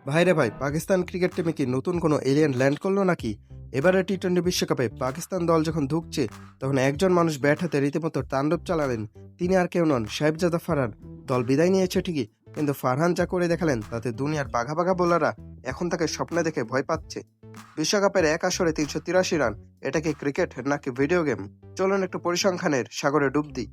ভাইরে ভাই, পাকিস্তান ক্রিকেট টিমে কি নতুন কোনো এলিয়েন ল্যান্ড করলো নাকি? এবারে টি-20 বিশ্বকাপে পাকিস্তান দল যখন ঢুকছে, তখন একজন মানুষ ব্যাট হাতে রীতিমতো তাণ্ডব চালালেন। তিনি আর কেউ নন, সাহেবজাদা ফারহান। দল বিদায় নিয়েছে ঠিকই, কিন্তু ফারহান যা করে দেখালেন তাতে দুনিয়ার বাঘা বাঘা বোলাররা এখন তাকে স্বপ্নে দেখে ভয় পাচ্ছে। বিশ্বকাপের এক আসরে 383 রান, এটা কি ক্রিকেট নাকি ভিডিও গেম? চলুন একটু পরিসংখ্যানের সাগরে ডুব দিই।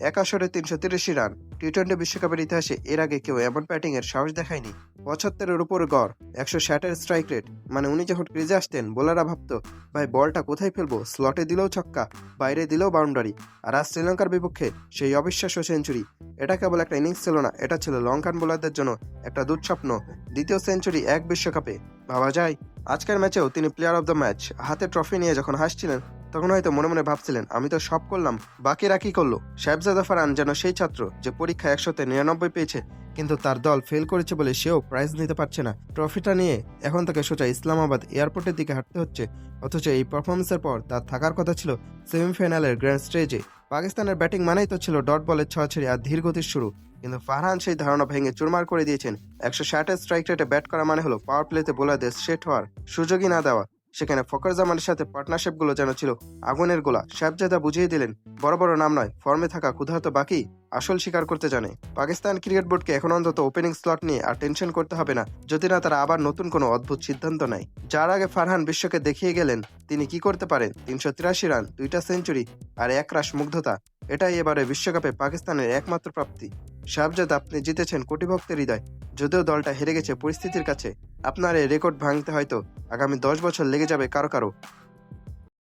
এক আসরে 383 রান, টি-20 বিশ্বকাপের ইতিহাসে এর আগে কেউ এমন ব্যাটিং এর সাহস দেখায়নি। 75-এর উপর গড়, 160-এর স্ট্রাইক রেট, মানে উনি যখন ক্রিজে আসতেন বোলাররা ভাবতো, ভাই বলটা কোথায় ফেলবো, স্লটে দিলেও ছক্কা, বাইরে দিলেও বাউন্ডারি। আর আজ শ্রীলঙ্কার বিপক্ষে সেই অবিশ্বাস্য সেঞ্চুরি। এটা কেবল একটা ইনিংস ছিল না, এটা ছিল লঙ্কান বোলারদের জন্য একটা দুঃস্বপ্ন। দ্বিতীয় সেঞ্চুরি এক বিশ্বকাপে, ভাবা যায়? আজকের ম্যাচেও তিনি প্লেয়ার অব দ্য ম্যাচ, হাতে ট্রফি নিয়ে যখন হাসছিলেন, তখন হয়তো মনে মনে ভাবছিলেন, আমি তো সব করলাম, বাকিরা কি করলো? সাহেবজাদা ফারহান যেন সেই ছাত্র যে পরীক্ষা 100-তে 99 পেয়েছে, কিন্তু তার দল ফেল করেছে বলে সেও প্রাইজ নিতে পারছে না। ট্রফিটা নিয়ে এখন তাকে সোজা ইসলামাবাদ এয়ারপোর্টের দিকে হাঁটতে হচ্ছে। অথচ এই পারফরমেন্সের পর তার থাকার কথা ছিল সেমিফাইনালের গ্র্যান্ড স্টেজে। পাকিস্তানের ব্যাটিং মানেই তো ছিল ডট বলের ছড়াছড়ি আর ধীর গতির শুরু, কিন্তু ফারহান সেই ধারণা ভেঙে চুরমার করে দিয়েছেন। 160-এর স্ট্রাইক রেটে ব্যাট করা মানে হলো পাওয়ার প্লেতে বোলারদের সেট হওয়ার সুযোগই না দেওয়া। সেখানে ফখর জামানের সাথে পার্টনারশিপগুলো যেন ছিল আগুনের গোলা। সাহেবজাদা বুঝিয়ে দিলেন, বড় বড় নাম নয়, ফর্মে থাকা ক্ষুধাহত বাকি আসল স্বীকার করতে জানে। পাকিস্তান ক্রিকেট বোর্ডকে এখন অন্তত ওপেনিং স্লট নিয়ে আর টেনশন করতে হবে না, যদি না তারা আবার নতুন কোনো অদ্ভুত সিদ্ধান্ত নেয়। যার আগে ফারহান বিশ্বকে দেখিয়ে গেলেন তিনি কি করতে পারেন। 383 রান, 2টা সেঞ্চুরি আর একরাশ মুগ্ধতা, এটাই এবারে বিশ্বকাপে পাকিস্তানের একমাত্র প্রাপ্তি। সাহেবজাদা, আপনি জিতেছেন কোটি ভক্তের হৃদয়, যদিও দলটা হেরে গেছে পরিস্থিতির কাছে। আপনার এই রেকর্ড ভাঙতে হয়তো আগামী 10 বছর লেগে যাবে কারো কারো।